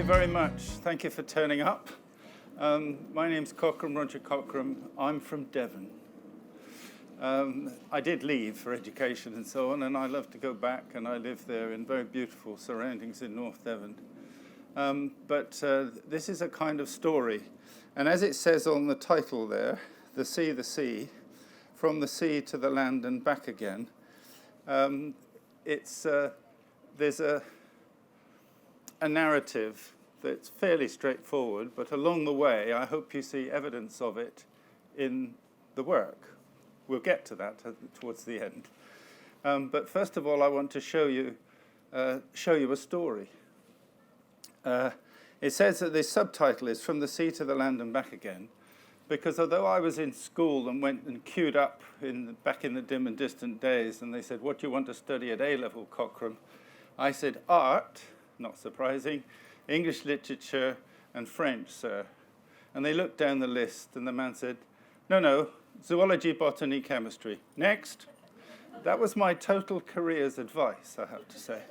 you very much. Thank you for turning up. My name's Cockram, Roger Cockram. I'm from Devon. I did leave for education and so on, and I love to go back, and I live there in very beautiful surroundings in North Devon. But this is a kind of story. And as it says on the title there, the sea, from the sea to the land and back again, there's a narrative that's fairly straightforward, but along the way, I hope you see evidence of it in the work. We'll get to that towards the end. But first of all, I want to show you a story. It says that the subtitle is From the Sea to the Land and Back Again, because although I was in school and went and queued up back in the dim and distant days, and they said, what do you want to study at A-level, Cockram? I said, art, not surprising, English literature, and French, sir. And they looked down the list, and the man said, no, zoology, botany, chemistry. Next. That was my total career's advice, I have to say.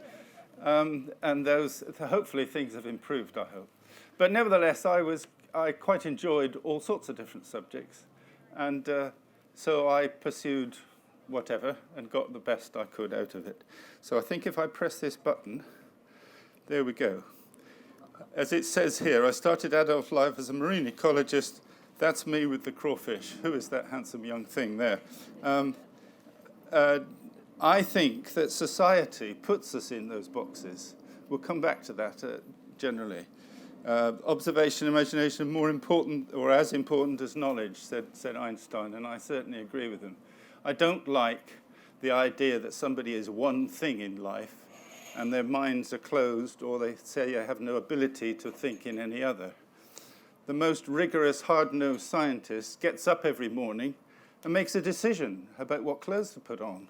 And those, hopefully things have improved, I hope. But nevertheless, I quite enjoyed all sorts of different subjects. And so I pursued whatever and got the best I could out of it. So I think if I press this button, there we go. As it says here, I started adult life as a marine ecologist. That's me with the crawfish. Who is that handsome young thing there? I think that society puts us in those boxes. We'll come back to that generally. Observation, imagination, more important or as important as knowledge, said Einstein, and I certainly agree with him. I don't like the idea that somebody is one thing in life and their minds are closed, or they say they have no ability to think in any other. The most rigorous, hard-nosed scientist gets up every morning and makes a decision about what clothes to put on,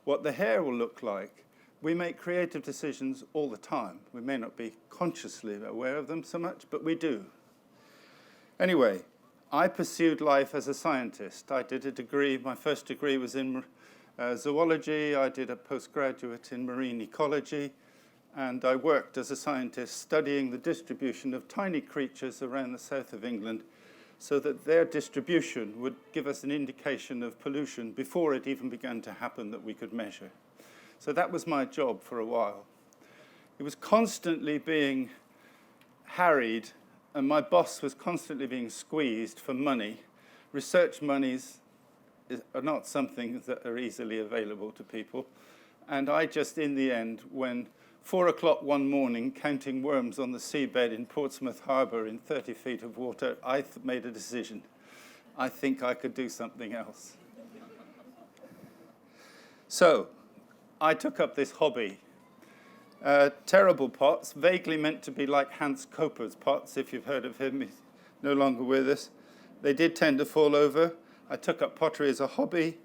what the hair will look like. We make creative decisions all the time. We may not be consciously aware of them so much, but we do. Anyway, I pursued life as a scientist. I did a degree. My first degree was in zoology. I did a postgraduate in marine ecology. And I worked as a scientist studying the distribution of tiny creatures around the south of England so that their distribution would give us an indication of pollution before it even began to happen that we could measure. So that was my job for a while. It was constantly being harried, and my boss was constantly being squeezed for money. Research monies are not something that are easily available to people. And I just, in the end, when 4 o'clock one morning, counting worms on the seabed in Portsmouth Harbour in 30 feet of water, I made a decision. I think I could do something else. So I took up this hobby. Terrible pots, vaguely meant to be like Hans Koper's pots, if you've heard of him. He's no longer with us. They did tend to fall over. I took up pottery as a hobby.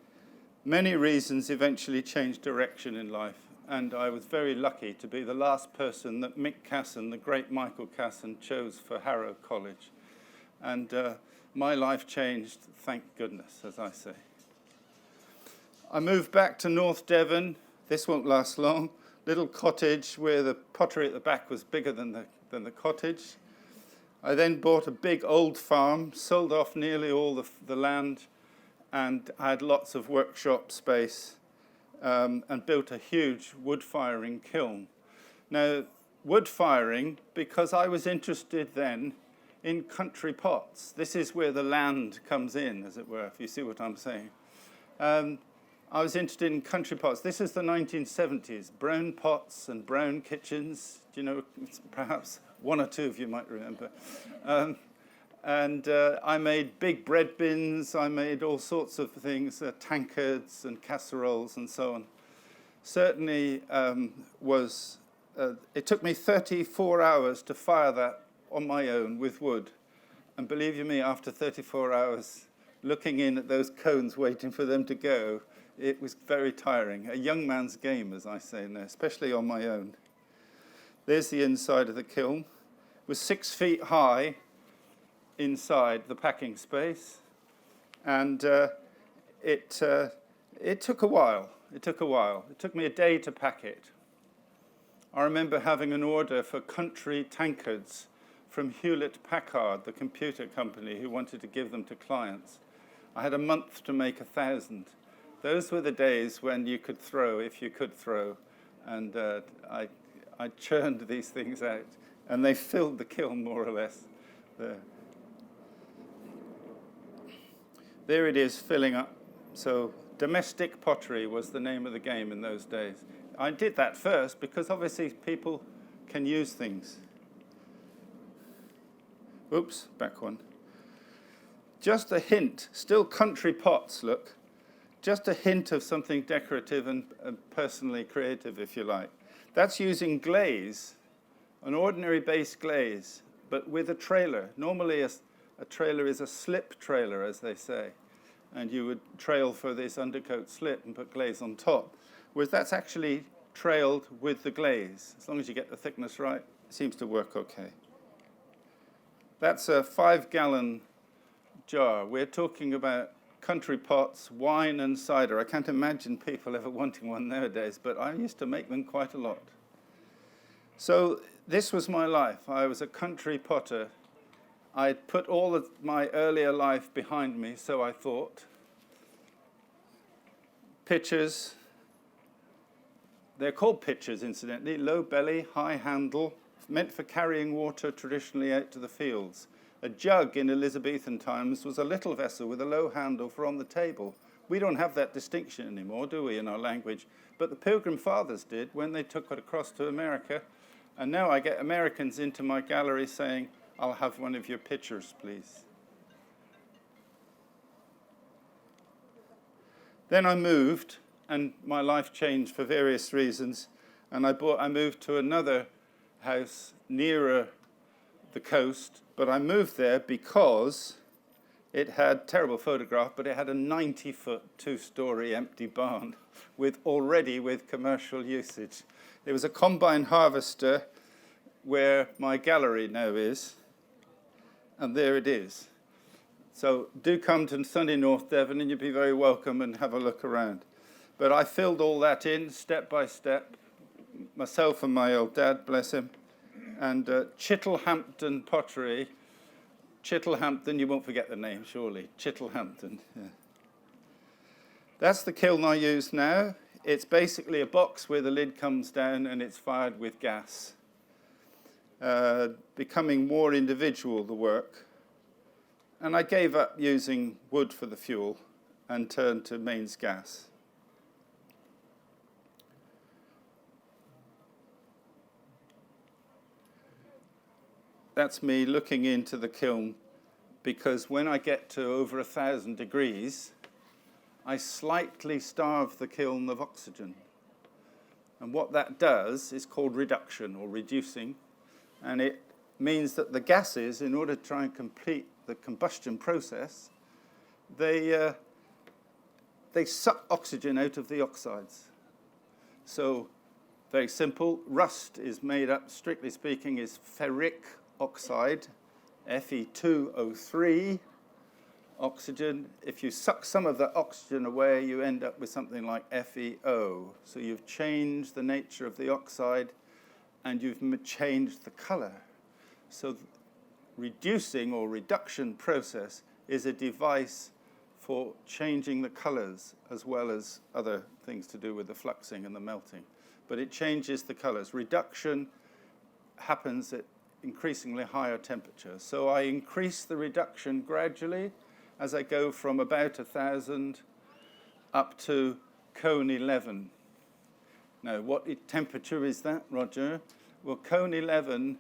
Many reasons eventually changed direction in life. And I was very lucky to be the last person that Mick Casson, the great Michael Casson, chose for Harrow College. And my life changed, thank goodness, as I say. I moved back to North Devon. This won't last long. Little cottage where the pottery at the back was bigger than the cottage. I then bought a big old farm, sold off nearly all the land, and I had lots of workshop space. And built a huge wood-firing kiln. Now, wood-firing, because I was interested then in country pots. This is where the land comes in, as it were, if you see what I'm saying. I was interested in country pots. This is the 1970s, brown pots and brown kitchens. Do you know, perhaps one or two of you might remember. And I made big bread bins. I made all sorts of things, tankards and casseroles and so on. Certainly it took me 34 hours to fire that on my own with wood. And believe you me, after 34 hours, looking in at those cones waiting for them to go, it was very tiring. A young man's game, as I say now, especially on my own. There's the inside of the kiln. It was 6 feet high inside the packing space, and it took a while. It took me a day to pack it. I remember having an order for country tankards from Hewlett-Packard, the computer company, who wanted to give them to clients. I had a month to make 1,000. Those were the days when you could throw, if you could throw, and I churned these things out, and they filled the kiln more or less. There it is, filling up. So domestic pottery was the name of the game in those days. I did that first because obviously people can use things. Oops, back one. Just a hint, still country pots, look. Just a hint of something decorative and personally creative, if you like. That's using glaze, an ordinary base glaze, but with a trailer. Normally a trailer is a slip trailer, as they say. And you would trail for this undercoat slip and put glaze on top. Whereas that's actually trailed with the glaze. As long as you get the thickness right, it seems to work okay. That's a 5-gallon jar. We're talking about country pots, wine and cider. I can't imagine people ever wanting one nowadays, but I used to make them quite a lot. So this was my life. I was a country potter. I'd put all of my earlier life behind me, so I thought. Pitchers. They're called pitchers, incidentally. Low belly, high handle, meant for carrying water traditionally out to the fields. A jug in Elizabethan times was a little vessel with a low handle for on the table. We don't have that distinction anymore, do we, in our language? But the Pilgrim Fathers did when they took it across to America. And now I get Americans into my gallery saying, I'll have one of your pitchers, please. Then I moved, and my life changed for various reasons. And I moved to another house nearer the coast, but I moved there because it had, terrible photograph, but it had a 90-foot, 2-story empty barn with commercial usage. There was a combine harvester where my gallery now is, and there it is. So do come to sunny North Devon and you'll be very welcome and have a look around. But I filled all that in step by step, myself and my old dad, bless him, and Chittlehampton pottery. Chittlehampton, you won't forget the name, surely. Chittlehampton. Yeah. That's the kiln I use now. It's basically a box where the lid comes down and it's fired with gas. Becoming more individual, the work. And I gave up using wood for the fuel and turned to mains gas. That's me looking into the kiln, because when I get to over 1,000 degrees, I slightly starve the kiln of oxygen. And what that does is called reduction or reducing, and it means that the gases, in order to try and complete the combustion process, they suck oxygen out of the oxides. So, very simple, rust is made up, strictly speaking, is ferric oxide, Fe2O3, oxygen. If you suck some of that oxygen away, you end up with something like FeO. So you've changed the nature of the oxide, and you've changed the color. So reducing or reduction process is a device for changing the colors as well as other things to do with the fluxing and the melting. But it changes the colors. Reduction happens at increasingly higher temperatures. So I increase the reduction gradually as I go from about 1,000 up to cone 11. Now, what temperature is that, Roger? Well, cone 11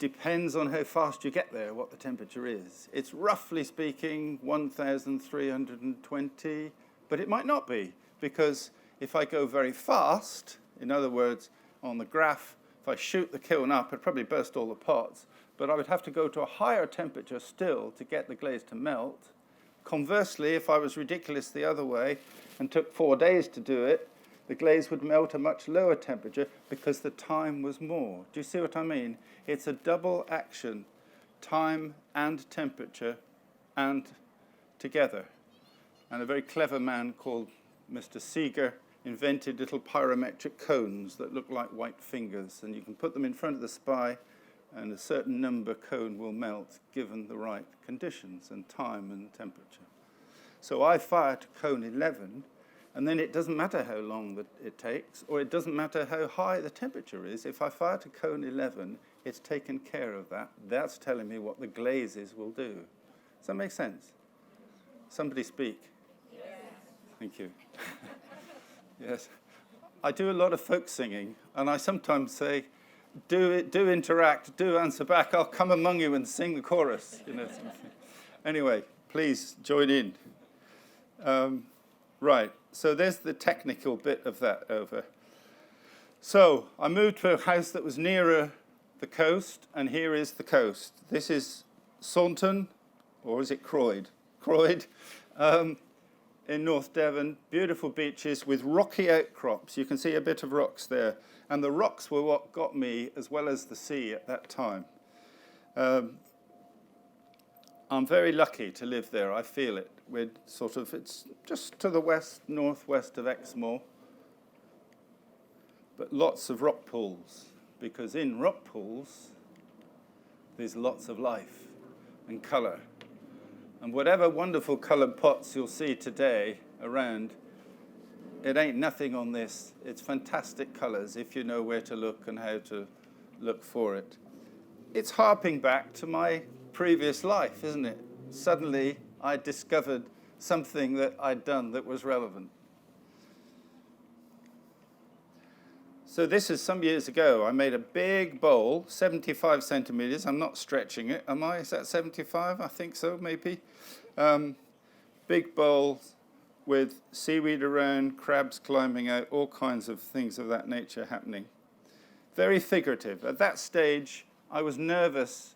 depends on how fast you get there, what the temperature is. It's roughly speaking 1,320, but it might not be, because if I go very fast, in other words, on the graph, if I shoot the kiln up, I'd probably burst all the pots, but I would have to go to a higher temperature still to get the glaze to melt. Conversely, if I was ridiculous the other way and took 4 days to do it, the glaze would melt at a much lower temperature because the time was more. Do you see what I mean? It's a double action, time and temperature and together. And a very clever man called Mr. Seeger invented little pyrometric cones that look like white fingers, and you can put them in front of the spy, and a certain number cone will melt given the right conditions and time and temperature. So I fire to cone 11, and then it doesn't matter how long that it takes, or it doesn't matter how high the temperature is. If I fire to cone 11, it's taken care of that. That's telling me what the glazes will do. Does that make sense? Somebody speak. Yes. Thank you. Yes. I do a lot of folk singing, and I sometimes say, do interact, do answer back. I'll come among you and sing the chorus. Anyway, please join in. Right, so there's the technical bit of that over. So I moved to a house that was nearer the coast, and here is the coast. This is Saunton, or is it Croyd? Croyd, in North Devon. Beautiful beaches with rocky outcrops. You can see a bit of rocks there. And the rocks were what got me, as well as the sea at that time. I'm very lucky to live there. I feel it. It's just to the west, northwest of Exmoor. But lots of rock pools, because in rock pools, there's lots of life and colour. And whatever wonderful coloured pots you'll see today around, it ain't nothing on this. It's fantastic colours if you know where to look and how to look for it. It's harping back to my previous life, isn't it? Suddenly, I discovered something that I'd done that was relevant. So this is some years ago. I made a big bowl, 75 centimetres. I'm not stretching it, am I? Is that 75? I think so, maybe. Big bowl with seaweed around, crabs climbing out, all kinds of things of that nature happening. Very figurative. At that stage, I was nervous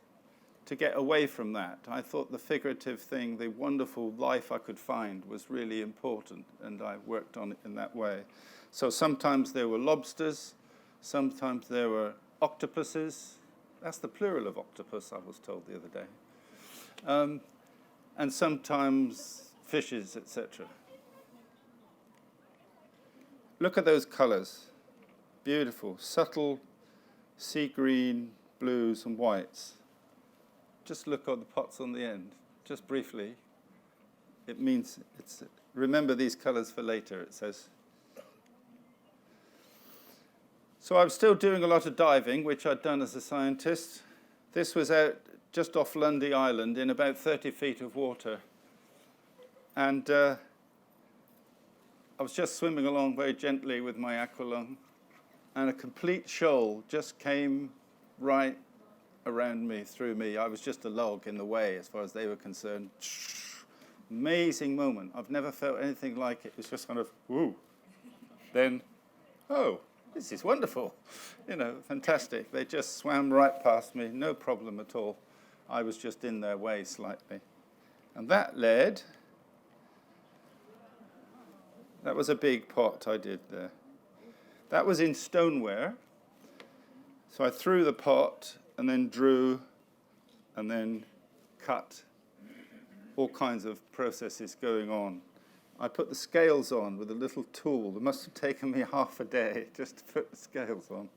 to get away from that. I thought the figurative thing, the wonderful life I could find, was really important, and I worked on it in that way. So sometimes there were lobsters, sometimes there were octopuses. That's the plural of octopus, I was told the other day. And sometimes fishes, etc. Look at those colours. Beautiful, subtle sea green, blues and whites. Just look at the pots on the end, just briefly. It means, remember these colours for later, it says. So I'm still doing a lot of diving, which I'd done as a scientist. This was out just off Lundy Island in about 30 feet of water. And I was just swimming along very gently with my aqualung, and a complete shoal just came right around me, through me. I was just a log in the way as far as they were concerned. Amazing moment. I've never felt anything like it. It was just kind of, woo. Then, oh, this is wonderful. Fantastic. They just swam right past me, no problem at all. I was just in their way slightly. And that was a big pot I did there. That was in stoneware. So I threw the pot and then drew and then cut. All kinds of processes going on. I put the scales on with a little tool. It must have taken me half a day just to put the scales on.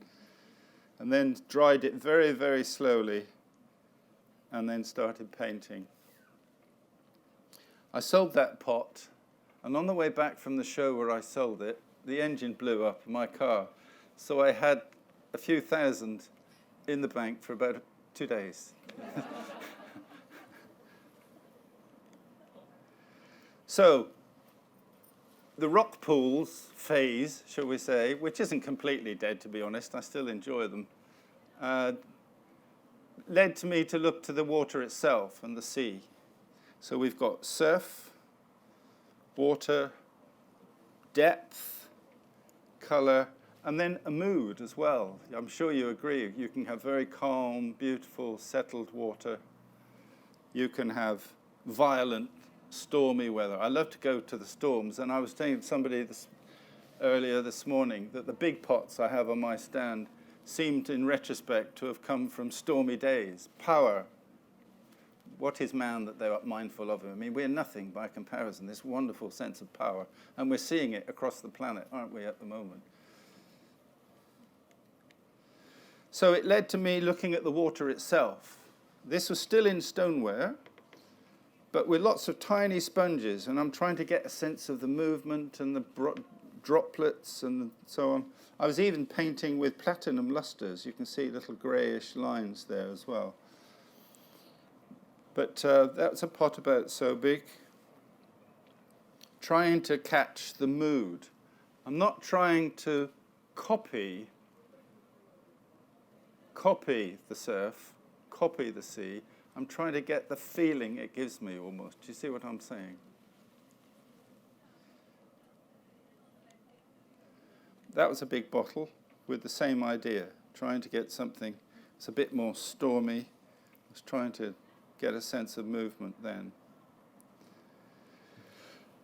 And then dried it very, very slowly and then started painting. I sold that pot, and on the way back from the show where I sold it, the engine blew up in my car. So I had a few thousand in the bank for about 2 days. So the rock pools phase, shall we say, which isn't completely dead, to be honest, I still enjoy them, led to me to look to the water itself and the sea. So we've got surf, water, depth, colour, and then a mood as well. I'm sure you agree. You can have very calm, beautiful, settled water. You can have violent, stormy weather. I love to go to the storms, and I was telling somebody earlier this morning that the big pots I have on my stand seemed, in retrospect, to have come from stormy days. Power, what is man that they're mindful of him? I mean, we're nothing by comparison, this wonderful sense of power. And we're seeing it across the planet, aren't we, at the moment? So it led to me looking at the water itself. This was still in stoneware, but with lots of tiny sponges, and I'm trying to get a sense of the movement and the droplets and so on. I was even painting with platinum lusters. You can see little greyish lines there as well. But that's a pot about so big. Trying to catch the mood. I'm not trying to copy the surf, copy the sea. I'm trying to get the feeling it gives me almost. Do you see what I'm saying? That was a big bottle with the same idea, trying to get something that's a bit more stormy. I was trying to get a sense of movement then.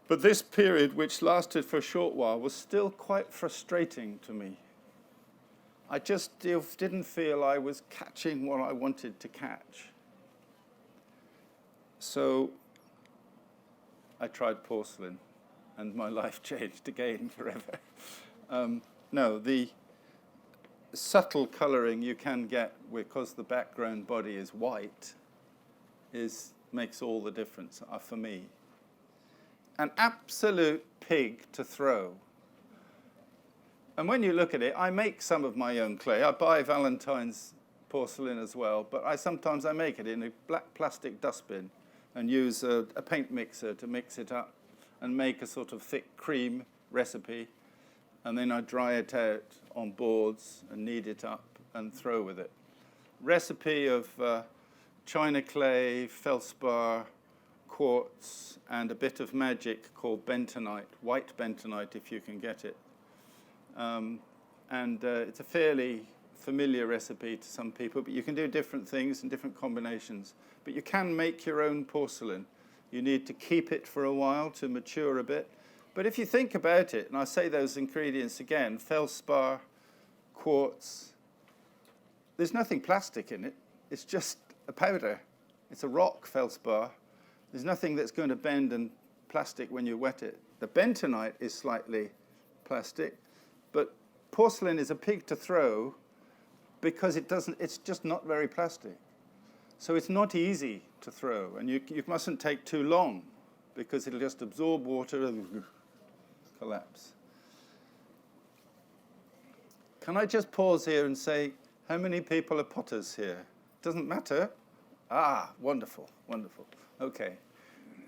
But this period, which lasted for a short while, was still quite frustrating to me. I just didn't feel I was catching what I wanted to catch. So I tried porcelain, and my life changed again forever. No, the subtle colouring you can get because the background body is white makes all the difference for me. An absolute pig to throw. And when you look at it, I make some of my own clay. I buy Valentine's porcelain as well, but sometimes I make it in a black plastic dustbin and use a paint mixer to mix it up and make a sort of thick cream recipe. And then I dry it out on boards and knead it up and throw with it. Recipe of china clay, feldspar, quartz, and a bit of magic called bentonite, white bentonite if you can get it. It's a fairly familiar recipe to some people, but you can do different things and different combinations. But you can make your own porcelain. You need to keep it for a while to mature a bit. But if you think about it, and I say those ingredients again, feldspar, quartz, there's nothing plastic in it. It's just a powder. It's a rock feldspar. There's nothing that's going to bend and plastic when you wet it. The bentonite is slightly plastic, but porcelain is a pig to throw because it's just not very plastic. So it's not easy to throw, and you mustn't take too long because it'll just absorb water and collapse. Can I just pause here and say, how many people are potters here? Doesn't matter. Ah, wonderful, wonderful. Okay.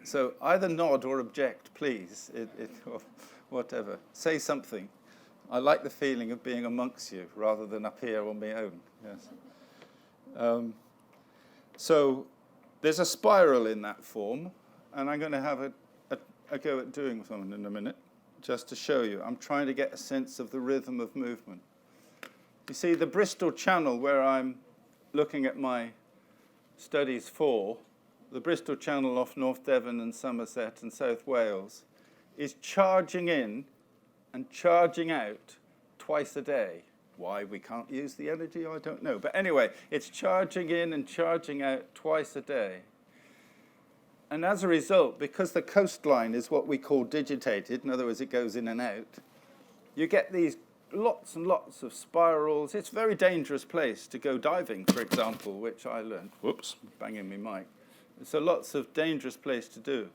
So either nod or object, please, or whatever. Say something. I like the feeling of being amongst you rather than up here on my own. Yes. So there's a spiral in that form, and I'm going to have a go at doing something in a minute, just to show you. I'm trying to get a sense of the rhythm of movement. You see, the Bristol Channel, where I'm looking at my studies for, the Bristol Channel off North Devon and Somerset and South Wales, is charging in and charging out twice a day. Why we can't use the energy, I don't know. But anyway, it's charging in and charging out twice a day. And as a result, because the coastline is what we call digitated, in other words, it goes in and out, you get these lots and lots of spirals. It's a very dangerous place to go diving, for example, which I learned. Whoops, banging my mic. It's a lots of dangerous place to do.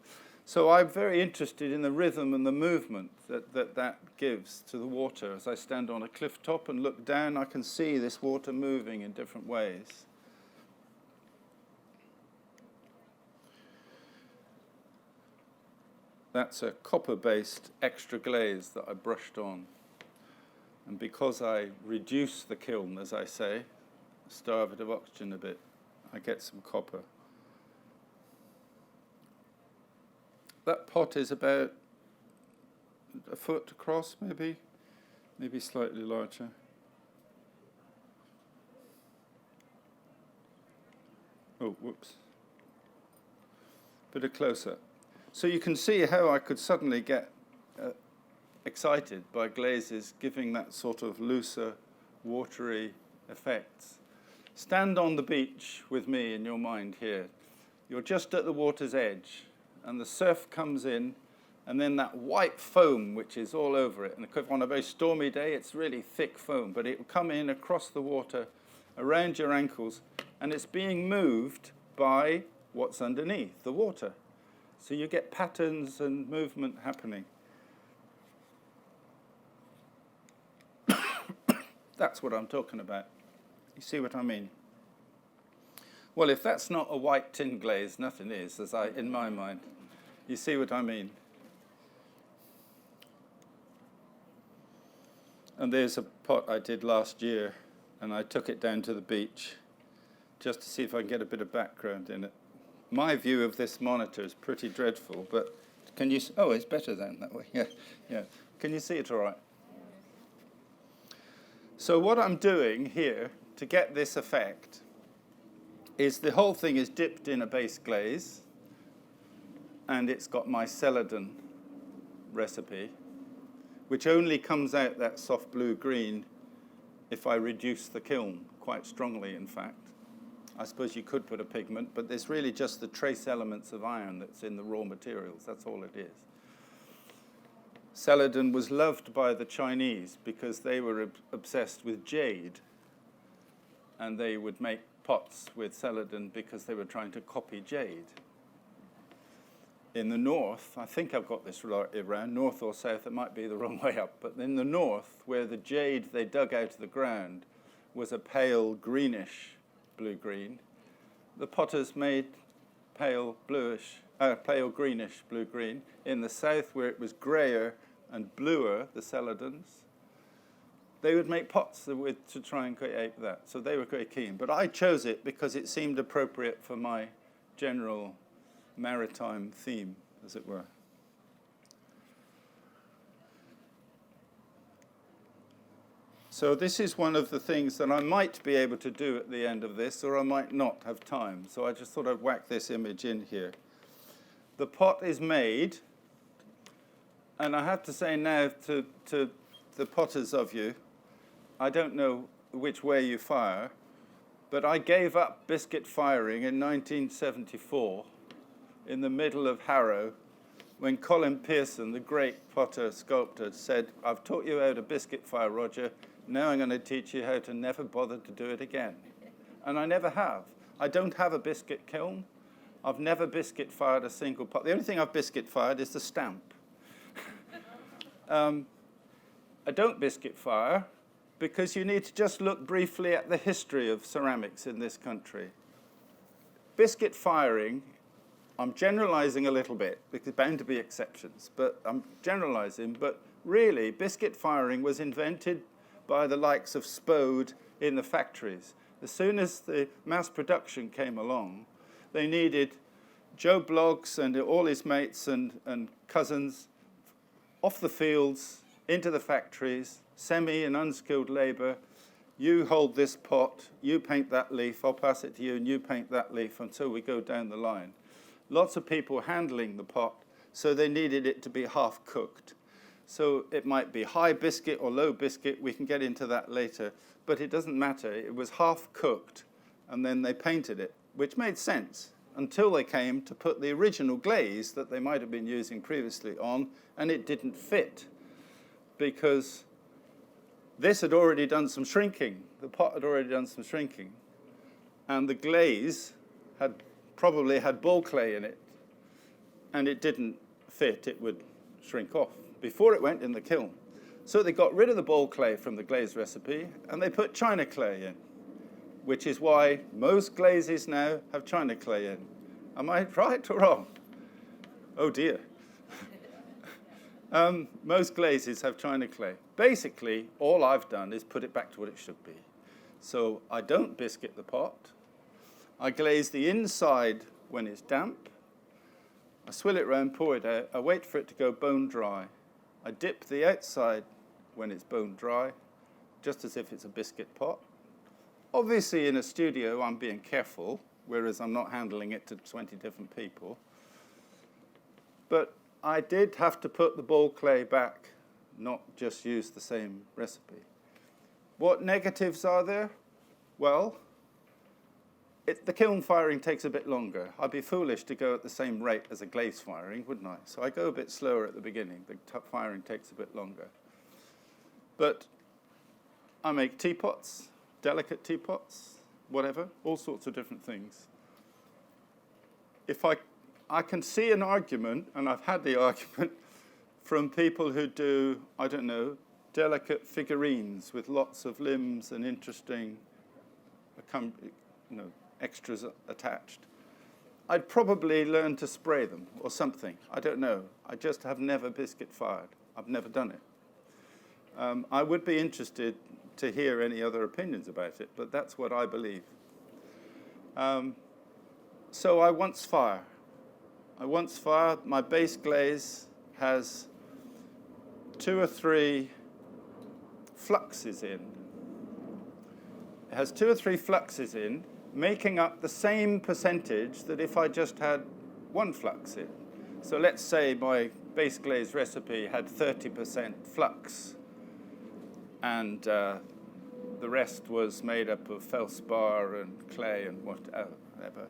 So I'm very interested in the rhythm and the movement that gives to the water. As I stand on a cliff top and look down, I can see this water moving in different ways. That's a copper-based extra glaze that I brushed on. And because I reduce the kiln, as I say, starve it of oxygen a bit, I get some copper. That pot is about a foot across, maybe slightly larger. Oh, whoops. Bit of close-up. So you can see how I could suddenly get excited by glazes giving that sort of looser, watery effects. Stand on the beach with me in your mind here. You're just at the water's edge, and the surf comes in, and then that white foam, which is all over it, and on a very stormy day, it's really thick foam, but it will come in across the water, around your ankles, and it's being moved by what's underneath, the water. So you get patterns and movement happening. That's what I'm talking about. You see what I mean? Well, if that's not a white tin glaze, nothing is, in my mind. You see what I mean? And there's a pot I did last year, and I took it down to the beach just to see if I can get a bit of background in it. My view of this monitor is pretty dreadful, but can you... Oh, it's better than that way. Yeah. Can you see it all right? So what I'm doing here to get this effect is the whole thing is dipped in a base glaze, and it's got my Celadon recipe, which only comes out that soft blue-green if I reduce the kiln quite strongly, in fact. I suppose you could put a pigment, but there's really just the trace elements of iron that's in the raw materials. That's all it is. Celadon was loved by the Chinese because they were obsessed with jade, and they would make pots with Celadon because they were trying to copy jade. In the north, I think I've got this right around, north or south, it might be the wrong way up, but in the north, where the jade they dug out of the ground was a pale greenish blue-green, the potters made pale greenish blue-green. In the south, where it was grayer and bluer, the Celadons, they would make pots to try and create that. So they were very keen. But I chose it because it seemed appropriate for my general maritime theme, as it were. So this is one of the things that I might be able to do at the end of this, or I might not have time. So I just thought I'd whack this image in here. The pot is made, and I have to say now to the potters of you, I don't know which way you fire, but I gave up biscuit firing in 1974 in the middle of Harrow when Colin Pearson, the great potter sculptor, said, "I've taught you how to biscuit fire, Roger. Now I'm going to teach you how to never bother to do it again." And I never have. I don't have a biscuit kiln. I've never biscuit fired a single pot. The only thing I've biscuit fired is the stamp. I don't biscuit fire because you need to just look briefly at the history of ceramics in this country. Biscuit firing, I'm generalizing a little bit because there's bound to be exceptions, but I'm generalizing. But really, biscuit firing was invented by the likes of Spode in the factories. As soon as the mass production came along, they needed Joe Bloggs and all his mates and cousins off the fields, into the factories, semi and unskilled labor. You hold this pot, you paint that leaf, I'll pass it to you, and you paint that leaf until we go down the line. Lots of people handling the pot, so they needed it to be half cooked. So it might be high biscuit or low biscuit, we can get into that later, but it doesn't matter. It was half cooked, and then they painted it, which made sense until they came to put the original glaze that they might have been using previously on, and it didn't fit because this had already done some shrinking. The pot had already done some shrinking, and the glaze had probably had ball clay in it, and it didn't fit. It would shrink off before it went in the kiln. So they got rid of the ball clay from the glaze recipe, and they put china clay in, which is why most glazes now have china clay in. Am I right or wrong? Oh dear. Most glazes have china clay. Basically, all I've done is put it back to what it should be. So I don't biscuit the pot. I glaze the inside when it's damp. I swill it round, pour it out. I wait for it to go bone dry. I dip the outside when it's bone dry, just as if it's a biscuit pot. Obviously, in a studio, I'm being careful, whereas I'm not handling it to 20 different people. But I did have to put the ball clay back, not just use the same recipe. What negatives are there? Well, The kiln firing takes a bit longer. I'd be foolish to go at the same rate as a glaze firing, wouldn't I? So I go a bit slower at the beginning. The firing takes a bit longer. But I make teapots, delicate teapots, whatever, all sorts of different things. If I can see an argument, and I've had the argument, from people who do, I don't know, delicate figurines with lots of limbs and interesting, extras attached. I'd probably learn to spray them or something. I don't know. I just have never biscuit fired. I've never done it. I would be interested to hear any other opinions about it, but that's what I believe. So I once fire. My base glaze has 2 or 3 fluxes in. It has 2 or 3 fluxes in, making up the same percentage that if I just had 1 flux in. So let's say my base glaze recipe had 30% flux, and the rest was made up of feldspar and clay and whatever.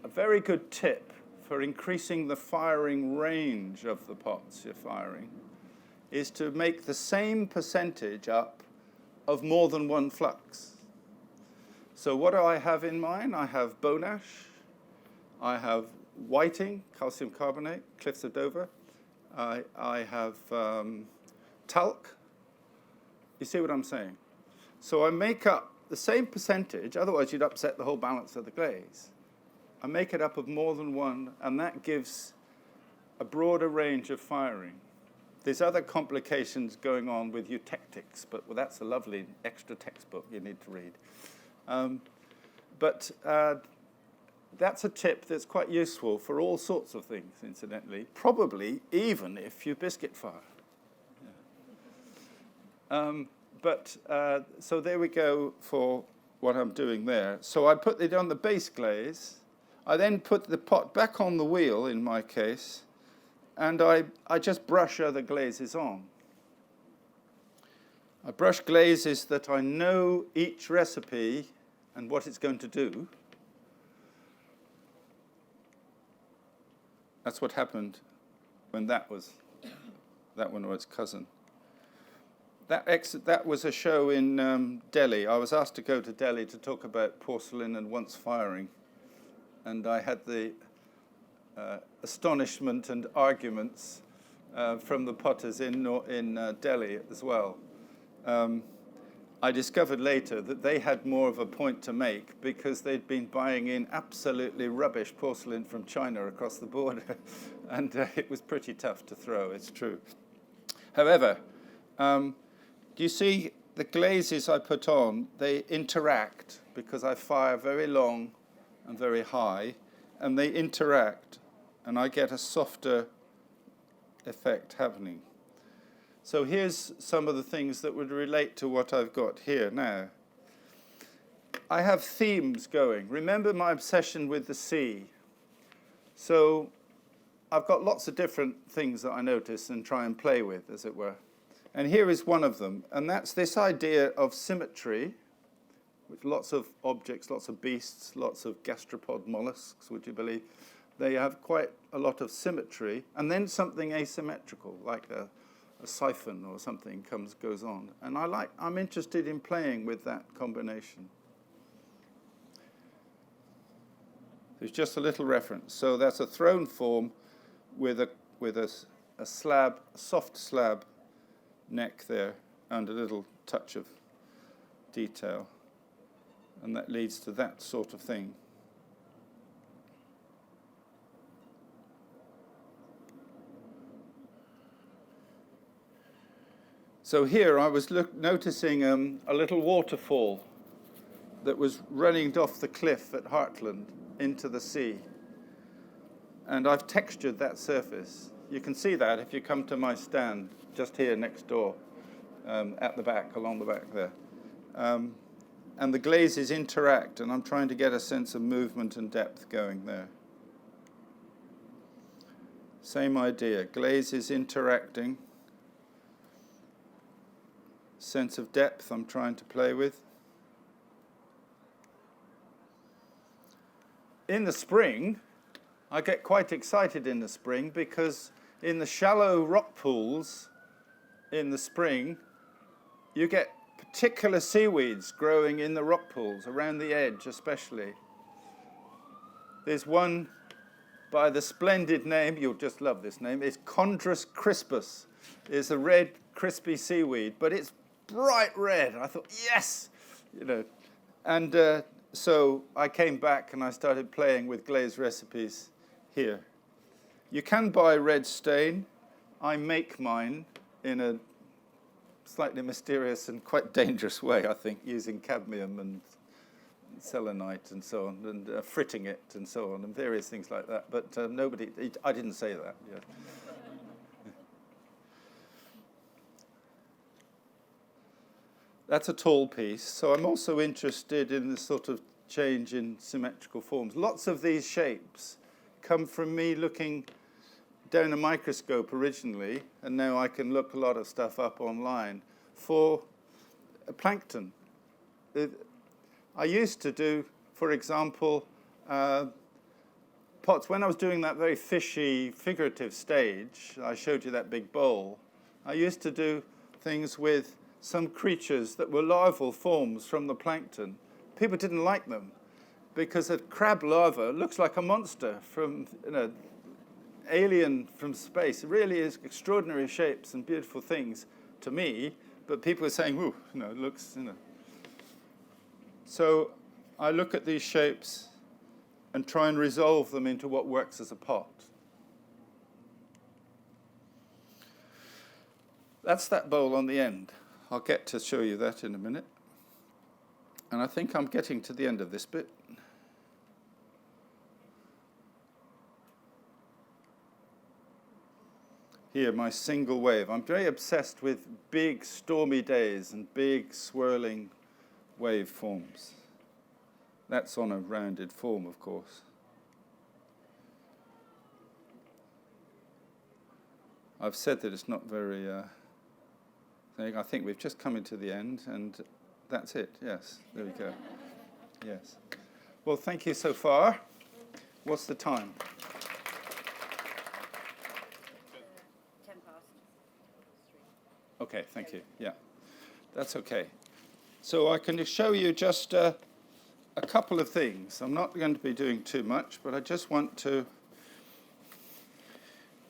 A very good tip for increasing the firing range of the pots you're firing is to make the same percentage up of more than 1 flux. So what do I have in mine? I have bone ash, I have whiting, calcium carbonate, Cliffs of Dover, I have talc. You see what I'm saying? So I make up the same percentage, otherwise you'd upset the whole balance of the glaze. I make it up of more than 1, and that gives a broader range of firing. There's other complications going on with eutectics, but that's a lovely extra textbook you need to read. But that's a tip that's quite useful for all sorts of things, incidentally, probably even if you biscuit fire. Yeah. So there we go for what I'm doing there. So I put it on the base glaze. I then put the pot back on the wheel, in my case, and I just brush other glazes on. I brush glazes that I know each recipe and what it's going to do. That's what happened when that one was cousin. That was a show in Delhi. I was asked to go to Delhi to talk about porcelain and once firing, and I had the astonishment and arguments from the potters in Delhi as well. I discovered later that they had more of a point to make because they'd been buying in absolutely rubbish porcelain from China across the border, and it was pretty tough to throw, it's true. However, do you see the glazes I put on? They interact because I fire very long and very high, and they interact, and I get a softer effect happening. So here's some of the things that would relate to what I've got here now. I have themes going. Remember my obsession with the sea. So I've got lots of different things that I notice and try and play with, as it were. And here is one of them, and that's this idea of symmetry, with lots of objects, lots of beasts, lots of gastropod mollusks, would you believe? They have quite a lot of symmetry, and then something asymmetrical, like a siphon or something goes on. And I'm interested in playing with that combination. There's just a little reference. So that's a throne form with a slab, a soft slab neck there, and a little touch of detail. And that leads to that sort of thing. So here I was noticing a little waterfall that was running off the cliff at Hartland into the sea. And I've textured that surface. You can see that if you come to my stand just here next door, at the back, along the back there. And the glazes interact, and I'm trying to get a sense of movement and depth going there. Same idea, glazes interacting. Sense of depth I'm trying to play with. in the spring, I get quite excited in the spring because in the shallow rock pools in the spring, you get particular seaweeds growing in the rock pools, around the edge especially. There's one by the splendid name, you'll just love this name, it's Chondrus crispus. It's a red, crispy seaweed, but it's bright red. I thought, yes, you know. And so I came back and I started playing with glaze recipes here. You can buy red stain. I make mine in a slightly mysterious and quite dangerous way, I think, using cadmium and selenite and so on, and fritting it and so on, and various things like that. But I didn't say that. Yeah. That's a tall piece. So I'm also interested in this sort of change in symmetrical forms. Lots of these shapes come from me looking down a microscope originally, and now I can look a lot of stuff up online for plankton. I used to do, for example, pots. When I was doing that very fishy figurative stage, I showed you that big bowl, I used to do things with some creatures that were larval forms from the plankton. People didn't like them because a crab larva looks like a monster from, alien from space. It really is extraordinary shapes and beautiful things to me, but people are saying, ooh, it looks, So I look at these shapes and try and resolve them into what works as a pot. That's that bowl on the end. I'll get to show you that in a minute. And I think I'm getting to the end of this bit. Here, my single wave. I'm very obsessed with big stormy days and big swirling wave forms. That's on a rounded form, of course. I've said that it's not very thing. I think we've just come into the end, and that's it. Yes, there we go. Yes. Well, thank you so far. What's the time? 10 past. Okay, thank you. Yeah, that's okay. So I can show you just a couple of things. I'm not going to be doing too much, but I just want to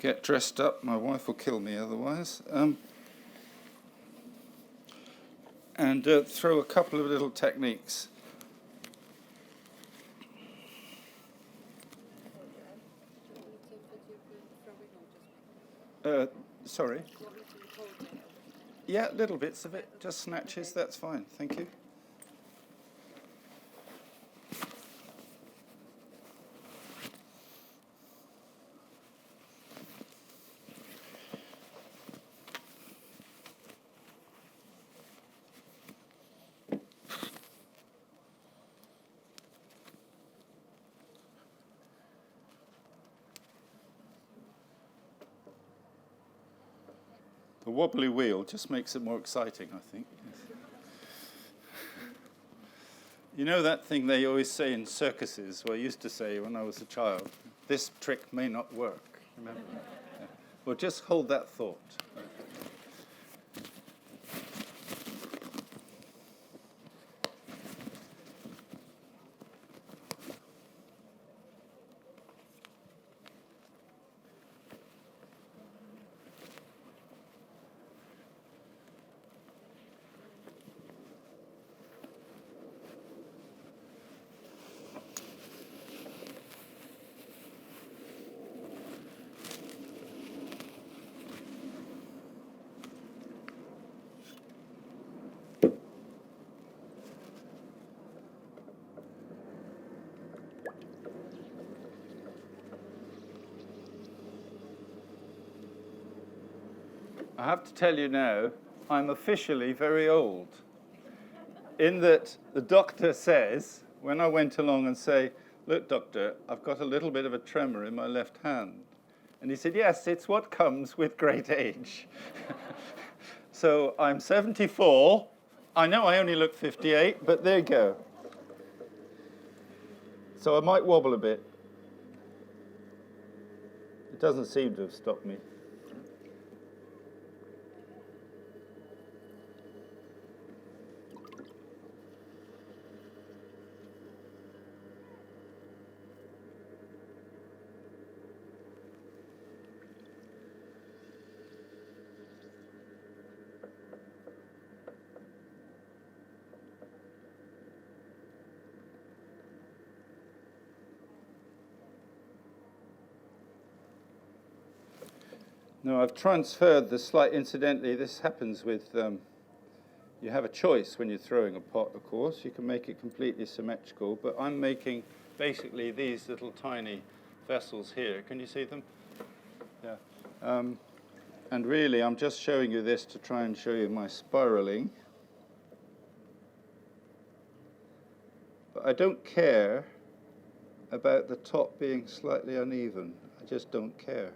get dressed up. My wife will kill me otherwise. And throw a couple of little techniques. Sorry? Yeah, little bits of it, just snatches, that's fine, thank you. The wobbly wheel just makes it more exciting, I think. You know that thing they always say in circuses, or I used to say when I was a child, this trick may not work. Remember that? Yeah. Well, just hold that thought. I have to tell you now, I'm officially very old. In that the doctor says, when I went along and say, look, doctor, I've got a little bit of a tremor in my left hand. And he said, yes, it's what comes with great age. So I'm 74. I know I only look 58, but there you go. So I might wobble a bit. It doesn't seem to have stopped me. No, I've transferred the slight, incidentally, this happens with, you have a choice when you're throwing a pot, of course. You can make it completely symmetrical, but I'm making basically these little tiny vessels here. Can you see them? Yeah. And really, I'm just showing you this to try and show you my spiraling. But I don't care about the top being slightly uneven. I just don't care.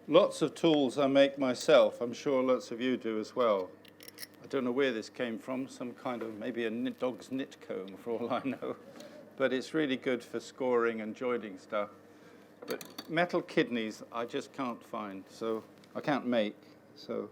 Lots of tools I make myself. I'm sure lots of you do as well. I don't know where this came from, some kind of maybe a dog's knit comb for all I know. But it's really good for scoring and joining stuff. But metal kidneys I just can't find, so I can't make. So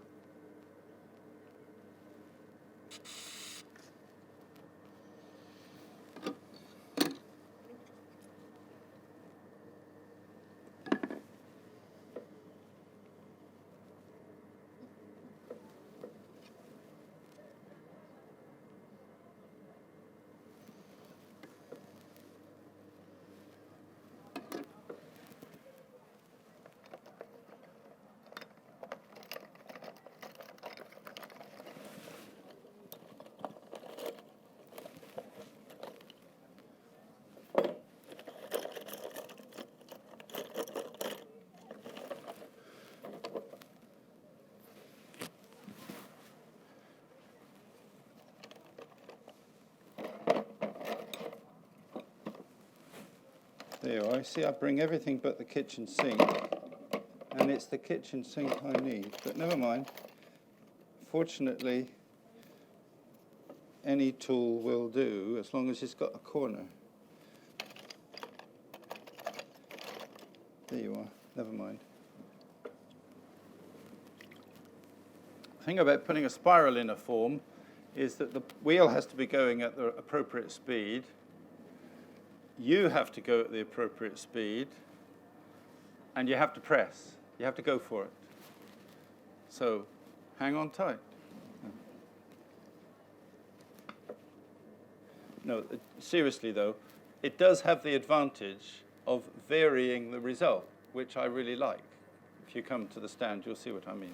there you are. See, I bring everything but the kitchen sink. And it's the kitchen sink I need. But never mind. Fortunately, any tool will do as long as it's got a corner. There you are. Never mind. The thing about putting a spiral in a form is that the wheel has to be going at the appropriate speed. You have to go at the appropriate speed, and you have to press. You have to go for it. So hang on tight. No, seriously though, it does have the advantage of varying the result, which I really like. If you come to the stand, you'll see what I mean.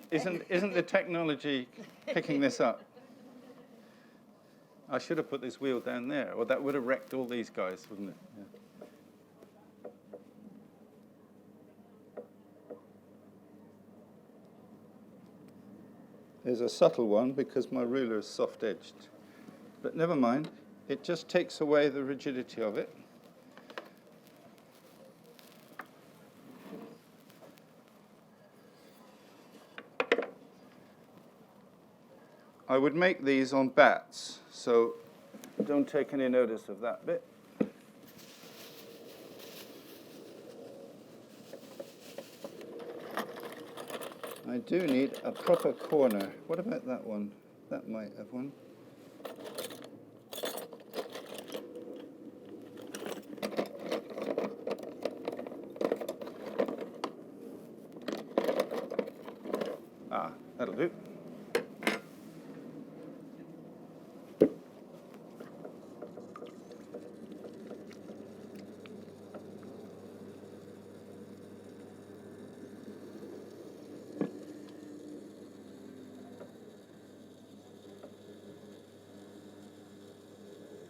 Isn't the technology picking this up? I should have put this wheel down there, or that would have wrecked all these guys, wouldn't it? Yeah. There's a subtle one because my ruler is soft-edged. But never mind, it just takes away the rigidity of it. I would make these on bats, so don't take any notice of that bit. I do need a proper corner. What about that one? That might have one. Ah, that'll do.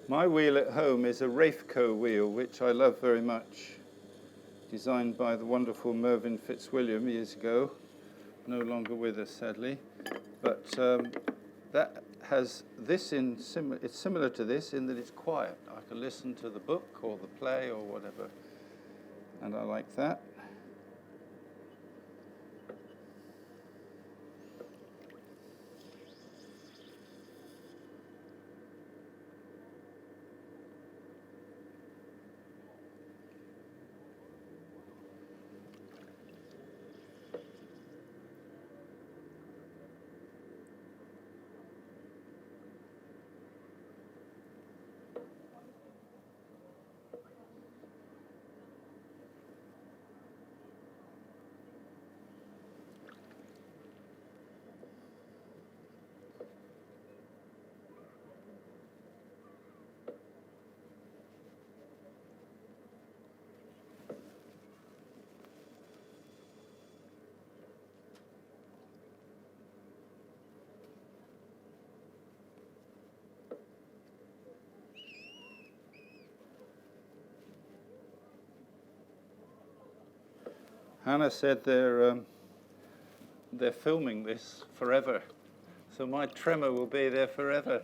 My wheel at home is a Rafeco wheel, which I love very much, designed by the wonderful Mervyn Fitzwilliam years ago, no longer with us, sadly. But that has this it's similar to this in that it's quiet. I can listen to the book or the play or whatever, and I like that. Hannah said they're filming this forever, so my tremor will be there forever.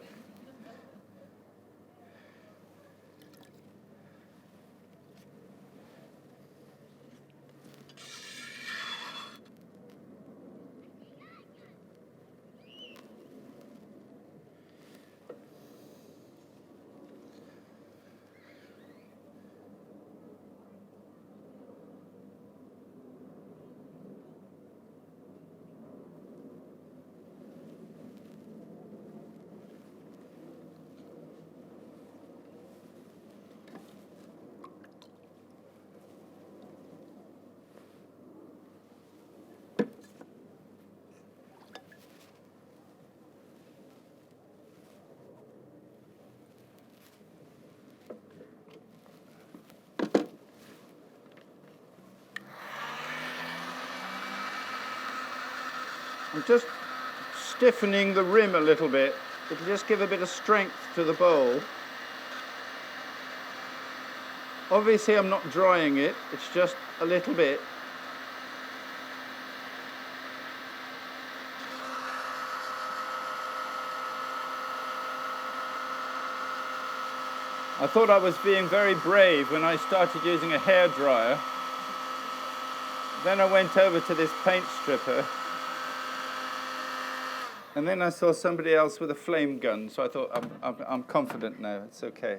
I'm just stiffening the rim a little bit. It'll just give a bit of strength to the bowl. Obviously I'm not drying it, it's just a little bit. I thought I was being very brave when I started using a hairdryer. Then I went over to this paint stripper. And then I saw somebody else with a flame gun, so I thought, I'm confident now, it's okay.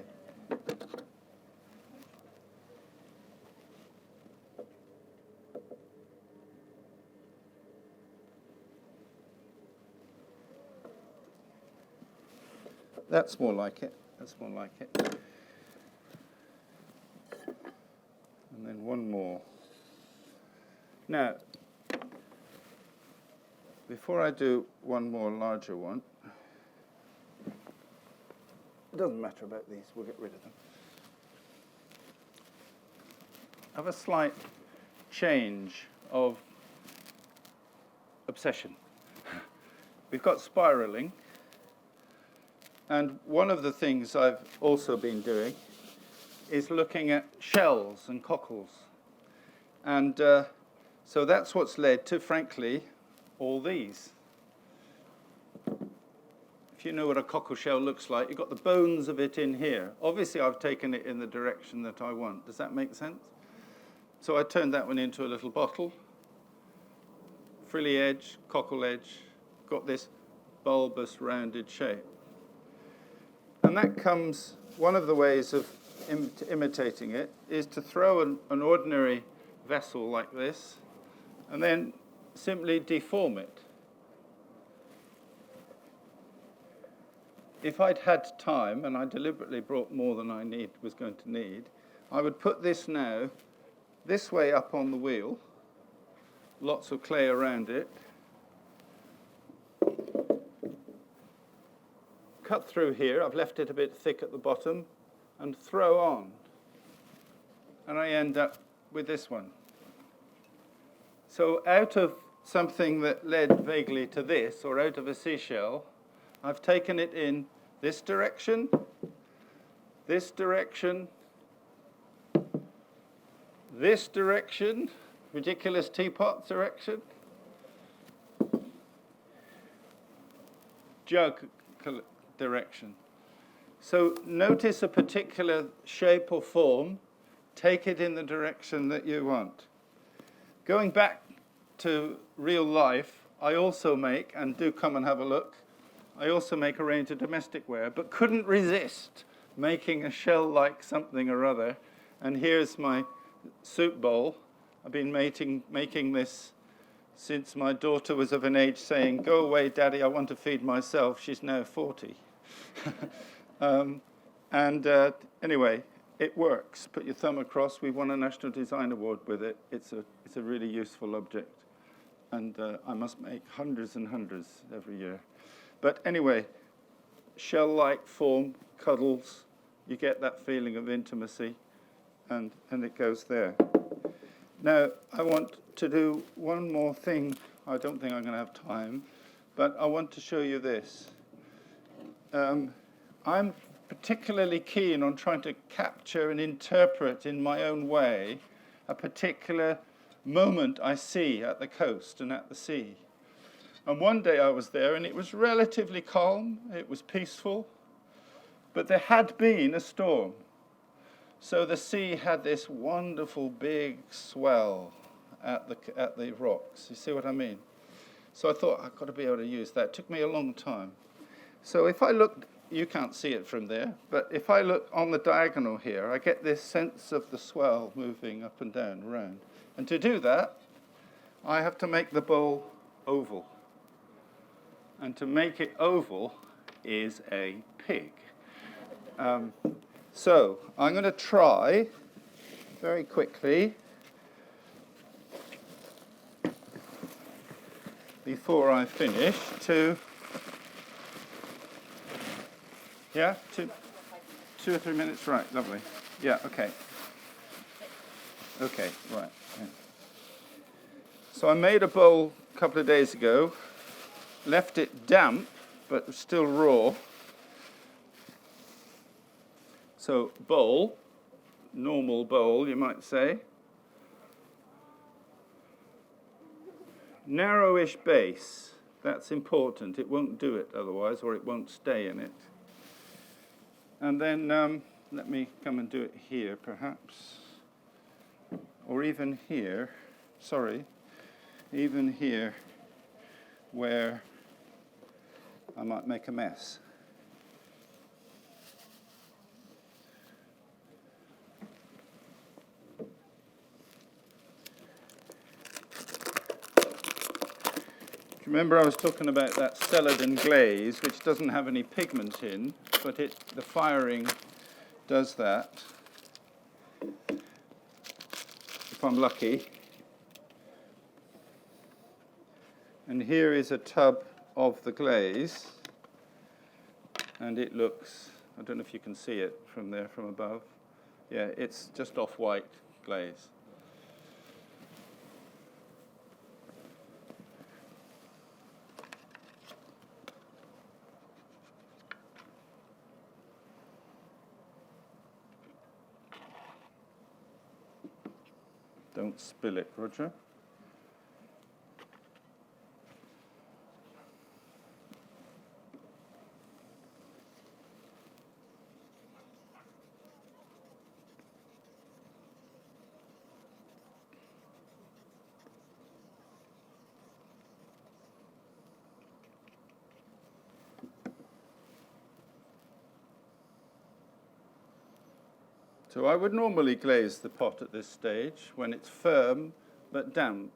That's more like it, that's more like it. And then one more. Now, before I do one more larger one, it doesn't matter about these, we'll get rid of them. I have a slight change of obsession. We've got spiraling, and one of the things I've also been doing is looking at shells and cockles. And so that's what's led to, frankly, all these. If you know what a cockle shell looks like, you've got the bones of it in here. Obviously, I've taken it in the direction that I want. Does that make sense? So I turned that one into a little bottle. Frilly edge, cockle edge, got this bulbous, rounded shape. And that comes, one of the ways of imitating it is to throw an ordinary vessel like this, and then simply deform it. If I'd had time, and I deliberately brought more than I was going to need, I would put this now this way up on the wheel, lots of clay around it, cut through here, I've left it a bit thick at the bottom, and throw on. And I end up with this one. So out of something that led vaguely to this, or out of a seashell, I've taken it in this direction, this direction, ridiculous teapot direction, jug direction. So notice a particular shape or form, take it in the direction that you want. Going back to real life, I also make, and do come and have a look, I also make a range of domestic ware, but couldn't resist making a shell-like something or other. And here's my soup bowl. I've been making this since my daughter was of an age saying, "Go away, Daddy, I want to feed myself." She's now 40. Anyway, it works. Put your thumb across. We won a National Design Award with it. It's a really useful object. And I must make hundreds and hundreds every year. But anyway, shell-like form, cuddles, you get that feeling of intimacy, and it goes there. Now, I want to do one more thing. I don't think I'm going to have time, but I want to show you this. I'm particularly keen on trying to capture and interpret in my own way a particular moment I see at the coast and at the sea. And one day I was there, and it was relatively calm, it was peaceful, but there had been a storm. So the sea had this wonderful big swell at the rocks. You see what I mean? So I thought, I've got to be able to use that. It took me a long time. So if I look, you can't see it from there, but if I look on the diagonal here, I get this sense of the swell moving up and down around. And to do that, I have to make the bowl oval. And to make it oval is a pig. So I'm going to try very quickly, before I finish, to, yeah, 2 or 3 minutes, right, lovely. Yeah, okay. Okay, right. Yeah. So I made a bowl a couple of days ago, left it damp, but still raw. So bowl, normal bowl, you might say. Narrowish base, that's important. It won't do it otherwise, or it won't stay in it. And then let me come and do it here, perhaps. Or even here, sorry, even here, where I might make a mess. Remember I was talking about that celadon glaze, which doesn't have any pigment in, but the firing does that, if I'm lucky. And here is a tub of the glaze, and it looks, I don't know if you can see it from there, from above. Yeah, it's just off-white glaze. Don't spill it, Roger. So I would normally glaze the pot at this stage when it's firm but damp.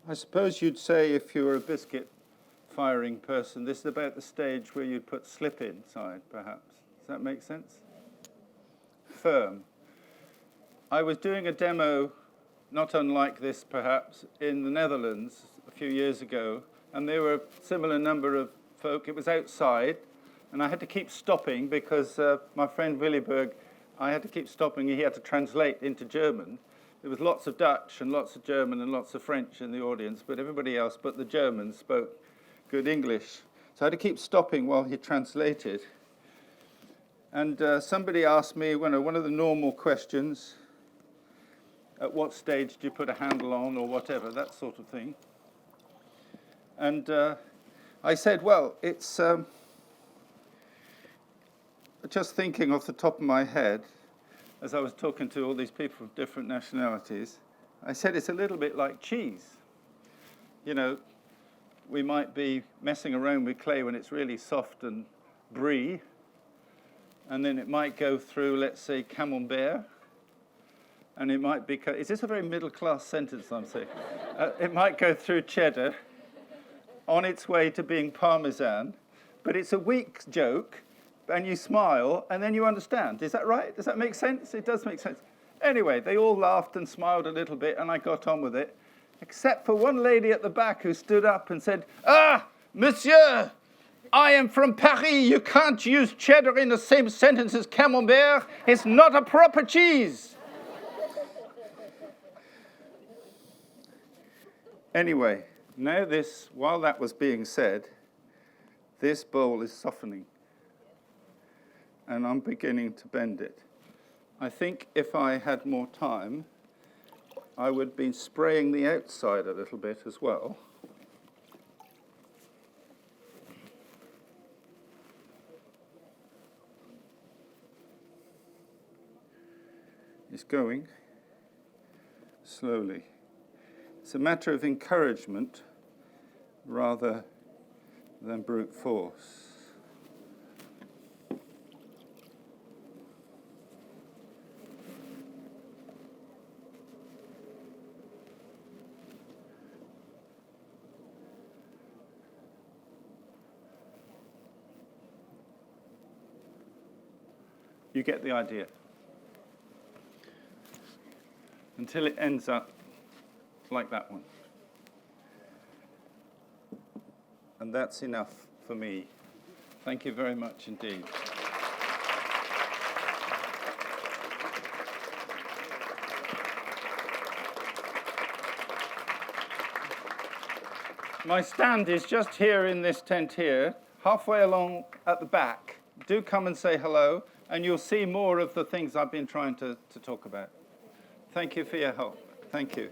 I suppose you'd say if you were a biscuit firing person, this is about the stage where you'd put slip inside, perhaps. Does that make sense? Firm. I was doing a demo, not unlike this perhaps, in the Netherlands a few years ago, and there were a similar number of folk. It was outside, and I had to keep stopping because my friend Willyberg, I had to keep stopping. He had to translate into German. There was lots of Dutch and lots of German and lots of French in the audience, but everybody else but the Germans spoke good English. So I had to keep stopping while he translated. And somebody asked me, one of the normal questions, at what stage do you put a handle on or whatever, that sort of thing. And I said, well, it's just thinking off the top of my head, as I was talking to all these people of different nationalities, I said it's a little bit like cheese. You know, we might be messing around with clay when it's really soft and brie, and then it might go through, let's say, camembert, and it might be, is this a very middle-class sentence I'm saying? It might go through cheddar on its way to being parmesan, but it's a weak joke, and you smile, and then you understand. Is that right? Does that make sense? It does make sense. Anyway, they all laughed and smiled a little bit, and I got on with it, except for one lady at the back who stood up and said, "Ah, monsieur, I am from Paris. You can't use cheddar in the same sentence as camembert. It's not a proper cheese." Anyway, now this, while that was being said, this bowl is softening. And I'm beginning to bend it. I think if I had more time, I would be spraying the outside a little bit as well. It's going slowly. It's a matter of encouragement rather than brute force. You get the idea. Until it ends up like that one. And that's enough for me. Thank you very much indeed. My stand is just here in this tent here, halfway along at the back. Do come and say hello, and you'll see more of the things I've been trying to talk about. Thank you for your help. Thank you.